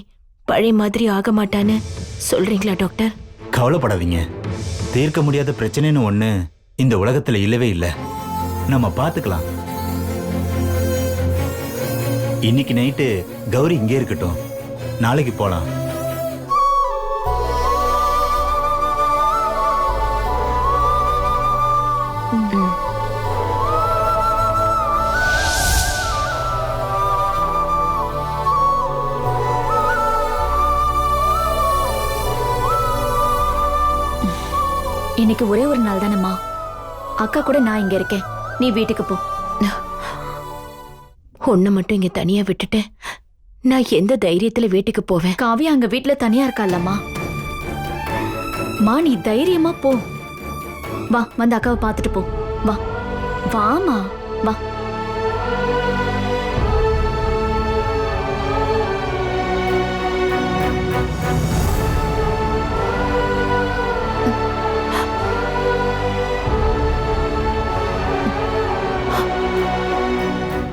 பழைய மாதிரி ஆக மாட்டான்னு சொல்றீங்களா டாக்டர்? கவலைப்படாதீங்க. தீர்க்க முடியாத பிரச்சனைன்னு ஒண்ணு இந்த உலகத்துல இல்லவே இல்லை. நம்ம பார்த்துக்கலாம். இன்னைக்கு நைட்டு கௌரி இங்கே இருக்கட்டும், நாளைக்கு போலாம். இன்னைக்கு ஒரே ஒரு நாள் தானம்மா. அக்கா கூட நான் இங்க இருக்கேன், நீ வீட்டுக்கு போ. ஒண்ணு மட்டும் இங்க தனியா விட்டுட்டு நான் எந்த தைரியத்துல வீட்டுக்கு போவேன்? காவியா அங்க வீட்டுல தனியா இருக்கால்லம்மா. மா, நீ தைரியமா போ. வா, வந்து அக்காவை பார்த்துட்டு போ. வா வாமா, வா.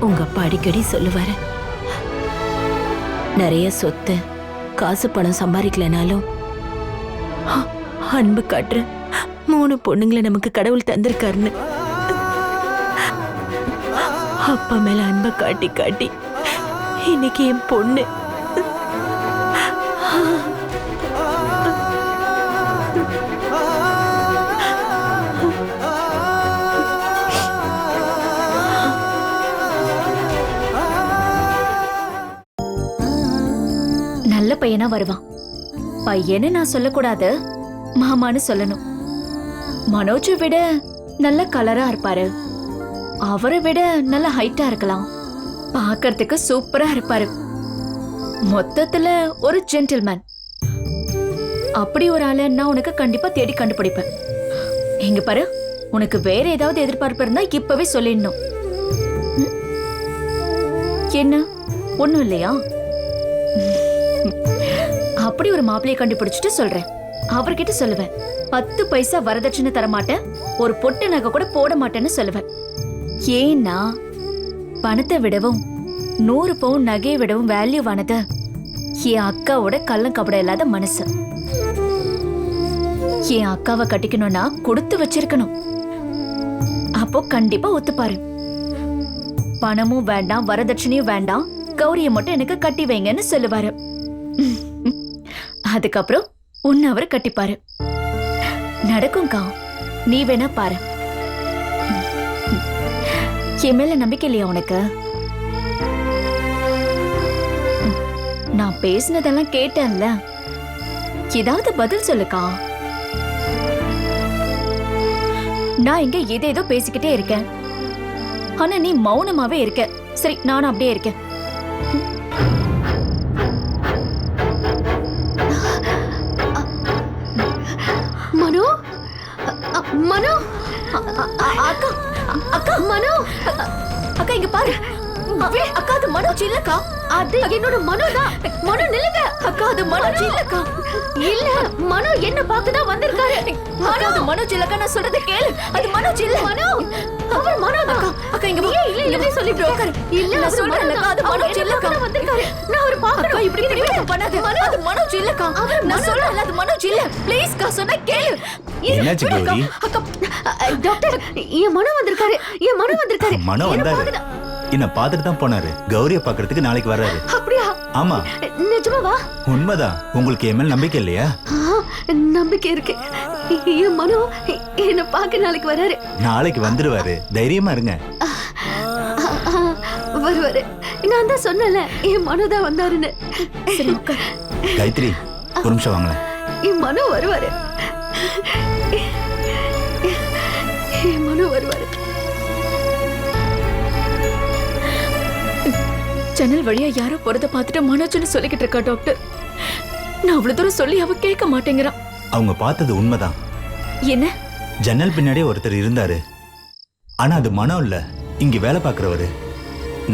உங்க அப்பா அடிக்கடி சொல்லுவாரு, நிறைய சொத்து காசு பணம் சம்பாதிக்கலனாலும் அன்பு காட்டுற 3 பொண்ணுங்களை நமக்கு கடவுள் தந்திருக்காருன்னு. அப்பா மேல அன்பை காட்டி காட்டி இன்னைக்கு என் பொண்ணு நல்ல பையனா வருவான். பையன்னு நான் சொல்லக்கூடாது, மாமான்னு சொல்லணும். மனோஜை விட நல்ல கலரா இருப்பாரு. அவரை விட நல்ல ஹைட்டா இருக்கலாம். பார்க்கறதுக்கு சூப்பரா இருப்பாரு. மொத்தத்துல ஒரு ஜென்டில்மேன். அப்படி ஒரு ஆளை நான் உனக்கு கண்டிப்பா தேடி கண்டுபிடிப்பேன். இங்க பாரு, உனக்கு வேற ஏதாவது எதிர்பார்ப்பு இருந்தா இப்பவே சொல்லிடணும். ம்? என்ன ஒண்ணும் இல்லையா? அப்படி ஒரு மாப்பிளைய கண்டுபிடிச்சிட்டு சொல்றேன். அவர்கிட்ட சொல்லுவேன், 10 பைசா வரதட்சணை தரமாட்டேன், ஒரு பொட்டு நகை கூட போட மாட்டேன்னு சொல்லுவேன். ஏன்னா பணத்தை விடவும் 100 பவுன் நகையை விடவும் வேல்யூவானது என் அக்காவோட கள்ளம் கபடம் இல்லாத மனசு. என் அக்காவை கட்டிக்கணும்னா கொடுத்து வச்சிருக்கணும். அப்போ கண்டிப்பா ஒத்துப்பாரு. பணமும் வேண்டாம், வரதட்சணையும் வேண்டாம், கௌரிய மட்டும் எனக்கு கட்டி வைங்கன்னு சொல்லுவாரு. அதுக்கப்புறம் உன்னை அவரு கட்டிப்பாரு. நடக்கும்க்கா, நீ வேணா பாரு. என் மேல நம்பிக்கை இல்லையா உனக்கு? நான் பேசினதெல்லாம் கேட்டேன்ல, ஏதாவது பதில் சொல்லுக்கா. நான் இங்க ஏதேதோ பேசிக்கிட்டே இருக்கேன், ஆனா நீ மௌனமாவே இருக்க. சரி, நானும் அப்படியே இருக்கேன். மனோ, மனோ, அக்கா, அக்கா, மனோ, அக்கா இங்க பாரு. அக்கா அது மனோஜ் இல்லக்கா, அது என்னோட மனோ தான். மனோ நில்லுங்க. அக்கா அது மனோஜ் இல்லக்கா. இல்ல, மனோ என்ன பார்க்கதான் வந்திருக்காரு. அக்கா அது மனோஜ் இல்லக்கா, நான் சொல்றத கேளு. அது மனோஜ் இல்ல. மனோ, அவர் மனோ தான். அக்கா இங்க வா. இல்ல இல்ல சொல்லிட்டு உட்காரு. இல்ல, நான் சொல்றேன்லக்கா, அது மனோஜ் இல்லக்கா. வந்திருக்காரு. நான் அவர் பார்க்கணும். அக்கா இப்படி பிடிவாதம் பண்ணாத. அது மனோஜ் இல்லக்கா. நான் சொல்றேன்ல, அது மனோஜ் இல்ல. ப்ளீஸ் கா, சொன்னா கேளு. என்னாச்சு கௌரி? அக்கா, டாக்டர், என் மனோ வந்திருக்காரு. என் மனோ வந்திருக்காரு. மனோ வந்தாரு. என்ன பார்த்துட்டு தான் போனாரு. கௌரிய பாக்குறதுக்கு நாளைக்கு வர்றாரு. அப்படியா? ஆமா. நிஜமாவா? உண்மைதான். உங்களுக்கு என் மேல் நம்பிக்கை இல்லையா? நம்பிக்கை இருக்கு. என் மனோ என்ன பார்க்க நாளைக்கு வராரு. நாளைக்கு வந்துருவாரு, தைரியமா இருங்க. வருவாரு. நான் தான் சொன்னல, என் மனோ தான் வந்தாருன்னு. காயத்ரி, ஒரு நிமிஷம் வாங்களேன். என் மனோ வருவாரு. என் மனோ வருவாரு. ஜன்னல் வழியா யாரோ போறத பார்த்துட்டு மனோஜ்னு சொல்லிக்கிட்டு இருக்கா டாக்டர். நான் அவ்வளவு தூரம் சொல்லி அவ கேட்க மாட்டேங்கிறான். அவங்க பார்த்தது உண்மைதான். என்ன? ஜன்னல் பின்னாடியே ஒருத்தர் இருந்தாரு. ஆனா அது மனம் இல்ல, இங்க வேலை பார்க்கறவரு.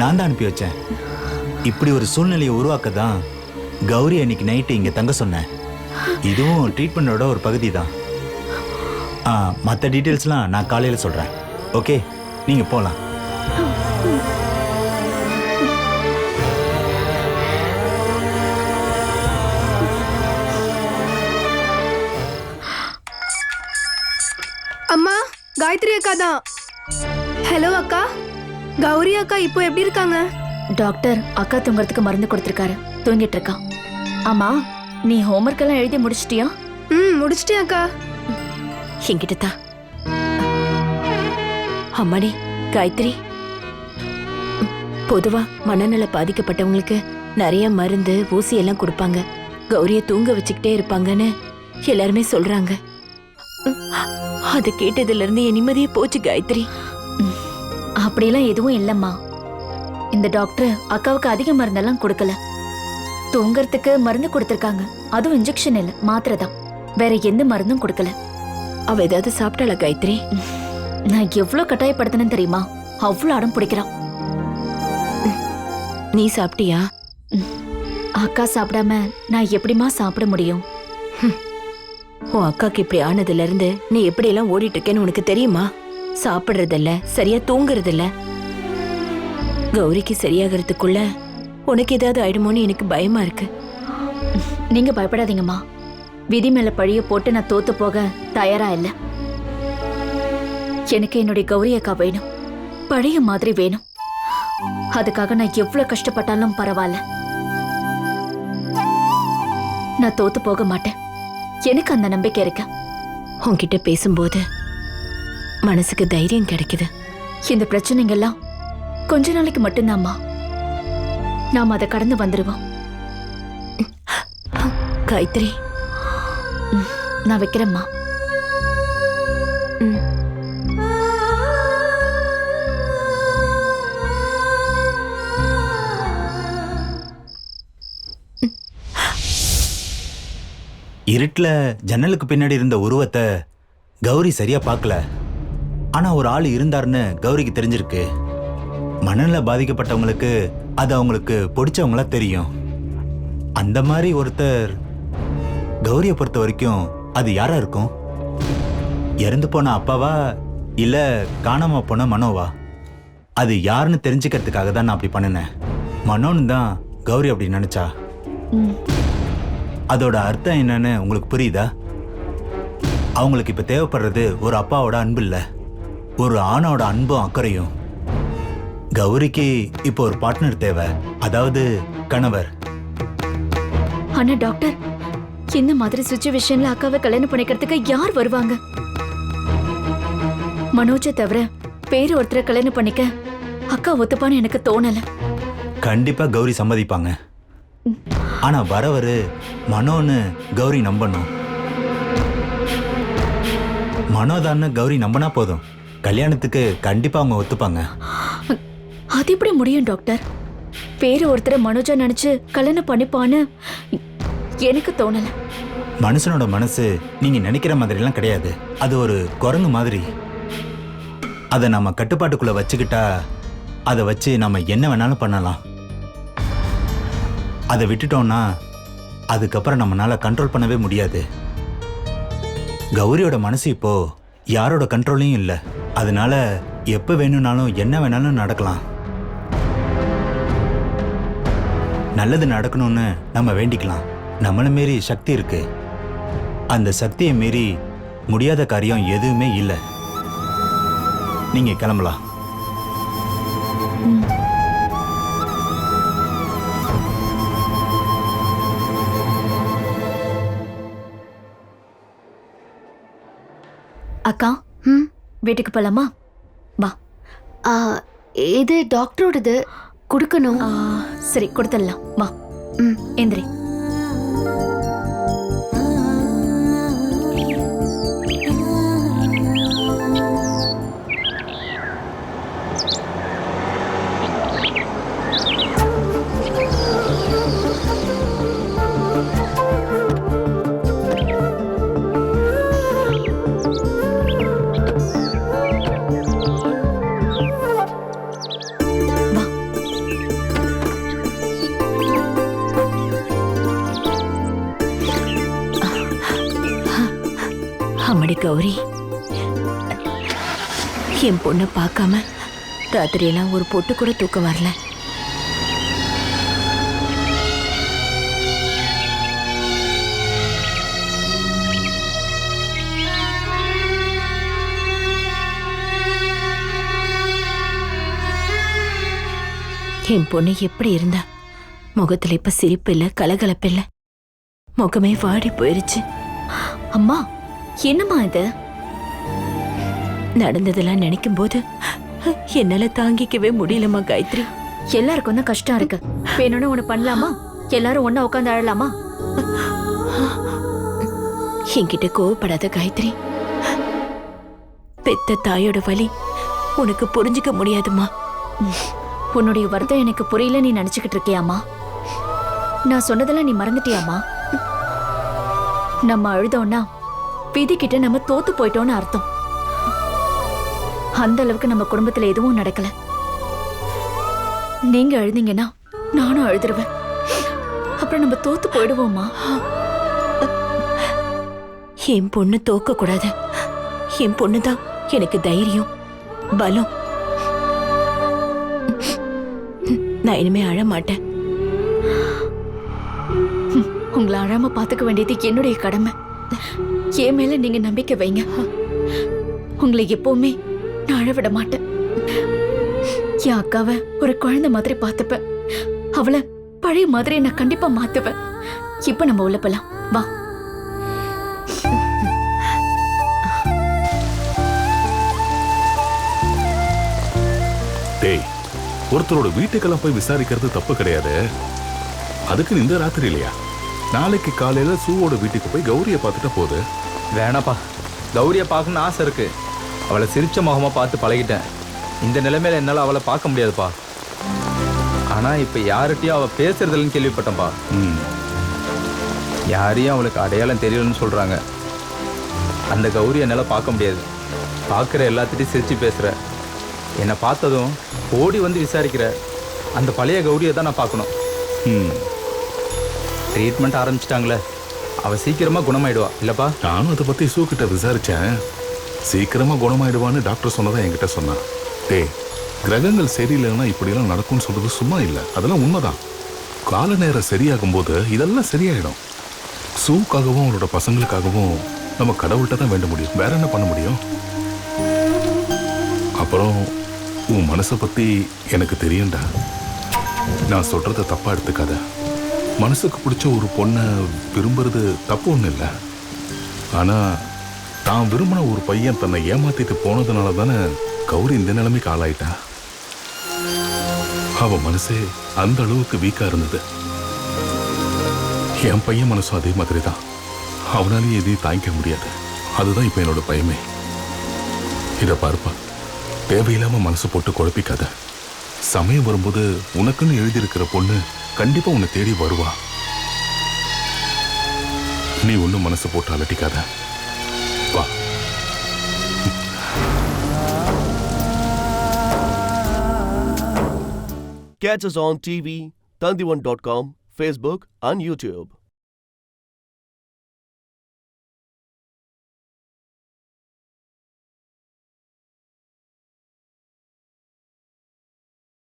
நான் தான் அனுப்பி வச்சேன். இப்படி ஒரு சூழ்நிலையை உருவாக்க தான் கௌரி அன்னைக்கு நைட்டு இங்க தங்க சொன்னேன். இதுவும் ட்ரீட்மெண்டோட ஒரு பகுதி தான். மற்ற டீட்டெயில்ஸ்லாம் நான் காலையில சொல்றேன். ஓகே, நீங்க போலாம். அம்மா, காயத்ரி அக்கா தான். ஹலோ அக்கா, கௌரி அக்கா இப்போ எப்படி இருக்காங்க? டாக்டர் அக்கா தூங்குறதுக்கு மருந்து கொடுத்துருக்காரு, தூங்கிட்டு இருக்கா. ஆமா, நீ ஹோம்ஒர்க் எல்லாம் எழுதி முடிச்சிட்டியா? முடிச்சிட்டேன் அக்கா. என்கிட்ட தான். அம்மாடி காயத்ரி, பொதுவா மனநல பாதிக்கப்பட்டவங்களுக்கு நிறைய மருந்து ஊசி எல்லாம் கொடுப்பாங்க, கௌரிய தூங்க வச்சுக்கிட்டே இருப்பாங்கன்னு எல்லாருமே சொல்றாங்க. அது கேட்டதுல இருந்து என் நிம்மதியே போச்சு காயத்ரி. அப்படிலாம் எதுவும் இல்லம்மா. இந்த டாக்டர் அக்காவுக்கு அதிக மருந்தெல்லாம் கொடுக்கல. தூங்கறதுக்கு மருந்து கொடுத்திருக்காங்க, அதுவும் இன்ஜெக்ஷன் இல்ல, மாத்திரை தான். வேற எந்த மருந்தும் கொடுக்கல. அவ ஏதாவது சாப்பிட்டாளா காயத்ரி? நான் எவ்வளவு கட்டாயப்படுத்தினேன்னு தெரியுமா? அவ்வளவு அடம் பிடிக்கிறான். நீ சாப்பிட்டியா? அக்கா சாப்பிடாம நான் எப்படிமா சாப்பிட முடியும்? உன் அக்காக்கு இப்படி ஆனதுல இருந்து நீ எப்படி எல்லாம் ஓடிட்டு இருக்கேன்னு உனக்கு தெரியுமா? சாப்பிடுறதில்ல, சரியா தூங்குறதில்ல. கௌரிக்கு சரியாகிறதுக்குள்ள உனக்கு ஏதாவது ஆயிடுமோன்னு எனக்கு பயமா இருக்கு. நீங்க பயப்படாதீங்கம்மா. விதி மேல பழிய போட்டு நான் தோத்து போக தயாரா இல்ல. எனக்கு என்னுடைய கௌரி அக்கா வேணும், பழைய மாதிரி வேணும். அதுக்காக நான் எவ்வளவு கஷ்டப்பட்டாலும் பரவாயில்ல. நான் தோத்து போக மாட்டேன், எனக்கு அந்த நம்பிக்கை இருக்கு. உன்கிட்ட பேசும்போது மனசுக்கு தைரியம் கிடைக்குது. இந்த பிரச்சனைங்கெல்லாம் கொஞ்ச நாளைக்கு மட்டும்தாம்மா. நாம அதை கடந்து வந்துருவோம். காயத்ரி, நான் வைக்கிறேம்மா. இருட்டுல ஜன்னலுக்கு பின்னாடி இருந்த உருவத்தை கௌரி சரியா பார்க்கல. ஆனா ஒரு ஆள் இருந்தாருன்னு கௌரிக்கு தெரிஞ்சிருக்கு. மனநல பாதிக்கப்பட்டவங்களுக்கு அது அவங்களுக்கு பிடிச்சவங்களா தெரியும். அந்த மாதிரி ஒருத்தர் கௌரியை பொறுத்த வரைக்கும் அது யாரா இருக்கும்? இறந்து போன அப்பாவா இல்ல காணாம போன மனோவா? அது யாருன்னு தெரிஞ்சுக்கிறதுக்காக தான் நான் அப்படி பண்ணினேன். மனோன்னு தான் கௌரி அப்படி நினைச்சா. அதோட அர்த்தம் என்னன்னு உங்களுக்கு புரியுதா? அவங்களுக்கு இப்ப தேவைப்படுறது ஒரு அப்பாவோட அன்பு இல்ல, ஒரு ஆணோட அன்பும் அக்கறையும். கௌரிக்கு இப்போ ஒரு பார்ட்னர் தேவை, அதாவது கணவர். ஆனா டாக்டர், இந்த மாதிரி சிச்சுவேஷன்ல அக்காவை கல்யாணம் பண்ணிக்கிறதுக்கு யார் வருவாங்க? மனோஜை தவிர வேற ஒருத்தரை கல்யாணம் பண்ணிக்க அக்கா ஒத்துப்பான்னு எனக்கு தோணல. கண்டிப்பா கௌரி சம்மதிப்பாங்க. ஆனா வரவரு மனோன்னு கௌரி நம்பணும். மனோதான்னு கௌரி நம்பினா போதும், கல்யாணத்துக்கு கண்டிப்பா அவங்க ஒத்துப்பாங்க. அது எப்படி முடியும் டாக்டர்? வேற ஒருத்தரை மனோஜா நினைச்சு கல்யாணம் பண்ணிப்பான்னு எனக்கு தோணல. மனுஷனோட மனசு நீங்க நினைக்கிற மாதிரிலாம் கிடையாது. அது ஒரு குரங்கு மாதிரி. அதை நம்ம கட்டுப்பாட்டுக்குள்ள வச்சுக்கிட்டா அதை வச்சு நம்ம என்ன வேணாலும் பண்ணலாம். அதை விட்டுட்டோம்னா அதுக்கப்புறம் நம்மளால கண்ட்ரோல் பண்ணவே முடியாது. கௌரியோட மனசு இப்போ யாரோட கண்ட்ரோலையும் இல்லை. அதனால எப்ப வேணும்னாலும் என்ன வேணாலும் நடக்கலாம். நல்லது நடக்கணும்னு நம்ம வேண்டிக்கலாம். நம்மளை மீறி சக்தி இருக்கு. அந்த சக்தியை மீறி முடியாத காரியம் எதுவுமே இல்லை. நீங்க கிளம்பலாம். அக்கா, வீட்டுக்கு போலாமா? வா. இது டாக்டரோடது, கொடுக்கணும். சரி, கொடுத்துடலாம். வா. எந்திரி. அம்மடி கௌரி, என் பொண்ணை பார்க்காம ராத்திரியெல்லாம் ஒரு பொட்டு கூட தூக்கம் வரல. என் பொண்ணு எப்படி இருந்தா? முகத்துல இப்ப சிரிப்பு இல்ல, கலகலப்பு இல்ல, முகமே வாடி போயிருச்சு. அம்மா, என்னம்மா இது? நடந்ததெல்லாம் நினைக்கும் போது என்னால தாங்கிக்கவே முடியலமா காயத்ரி. எல்லாருக்கும் தான் கஷ்டம் இருக்கு. வேணும்னு ஒண்ணு பண்ணலாமா? எல்லாரும் ஒண்ணா உட்காந்து அழலாமா? என்கிட்ட கோவப்படாத காயத்ரி. பெத்த தாயோட வலி உனக்கு புரிஞ்சுக்க முடியாதுமா. உன்னுடைய வருத்தம் எனக்கு புரியல நீ நினைச்சுக்கிட்டு இருக்கியாமா? நான் சொன்னதெல்லாம் நீ மறந்துட்டியாமா? நம்ம அழுதோம்னா விதி கிட்ட நம்ம தோத்து போயிட்டோம்னு அர்த்தம். அந்த அளவுக்கு நம்ம குடும்பத்துல எதுவும் நடக்கல. நீங்க அழுதீங்கன்னா நானும் அழுதுருவேன். அப்புறம் நம்ம தோத்து போயிடுவோமா? என் பொண்ணு தோக்க கூடாது. என் பொண்ணுதான் எனக்கு தைரியம், பலம். நான் இனிமே அழ மாட்டேன். உங்களை அழாம பாத்துக்க வேண்டியது என்னுடைய கடமை. என் மேல நீங்க நம்பிக்கை வைங்க. உங்களை எப்பவுமே நான் அழ விட மாட்டேன். என் அக்காவை ஒரு குழந்தை மாதிரி பார்த்துப்பேன். அவளை பழைய மாதிரி நான் கண்டிப்பா மாத்துவேன். இப்ப நம்ம உள்ள போலாம். வா. டேய், ஒருத்தரோட வீட்டுக்கெல்லாம் போய் விசாரிக்கிறது தப்பு கிடையாது. அதுக்கு இந்த ராத்திரி இல்லையா? நாளைக்கு காலையில சூவோட வீட்டுக்கு போய் கௌரியை பார்த்துட்டு போகுது. வேணாப்பா, கௌரியை பார்க்கணும்னு ஆசை இருக்கு. அவளை சிரிச்ச முகமா பார்த்து பழகிட்டேன். இந்த நிலைமையில என்னால அவளை பார்க்க முடியாதுப்பா. ஆனா இப்ப யார்கிட்டயும் அவ பேசுறதுலன்னு கேள்விப்பட்டேன்ப்பா. யாரையும் அவளுக்கு அடையாளம் தெரியலன்னு சொல்றாங்க. அந்த கௌரி என்னால பார்க்க முடியாது. பார்க்குற எல்லாத்திட்டையும் சிரிச்சு பேசுகிற, என்னை பார்த்ததும் ஓடி வந்து விசாரிக்கிற அந்த பழைய கௌரியை தான் நான் பார்க்கணும். ட்ரீட்மெண்ட் ஆரம்பிச்சிட்டாங்களே, அவள் சீக்கிரமாக குணமாயிடுவா இல்லைப்பா? நானும் அதை பற்றி சூ கிட்ட விசாரித்தேன். சீக்கிரமாக குணமாயிடுவான்னு டாக்டர் சொன்னதான் என்கிட்ட சொன்னான். டேய், கிரகங்கள் சரியில்லைன்னா இப்படியெல்லாம் நடக்கும்னு சொல்றது சும்மா இல்லை, அதெல்லாம் உண்மைதான். கால நேரம் சரியாகும் போது இதெல்லாம் சரியாயிடும். சூக்காகவும் அவளோட பசங்களுக்காகவும் நம்ம கடவுள்கிட்ட தான் வேண்ட முடியும், வேற என்ன பண்ண முடியும்? அப்புறம் உன் மனசை பத்தி எனக்கு தெரியும்டா. நான் சொல்றத தப்பா எடுத்துக்காத. மனசுக்கு பிடிச்ச ஒரு பொண்ணை விரும்புறது தப்பு ஒன்றும் இல்லை. ஆனா தான் விரும்பின ஒரு பையன் தன்னை ஏமாத்திட்டு போனதுனால தானே கௌரி இந்த நிலைமைக்கு ஆளாயிட்டா. அவ மனசே அந்த அளவுக்கு வீக்கா இருந்தது. என் பையன் மனசும் அதே மாதிரி தான். அவனாலேயும் எதையும் தாங்கிக்க முடியாது. அதுதான் இப்ப என்னோட பயமே. இத பார்ப்பா, தேவையில்லாம மனசு போட்டு குழப்பிக்காத. சமயம் வரும்போது உனக்குன்னு எழுதியிருக்கிற பொண்ணு கண்டிப்பா உன்னை தேடி வருவா. நீ ஒன்னும் மனசு போட்டு அலட்டிக்காத. வா. Catch us on TV, Tandivan.com, Facebook and YouTube.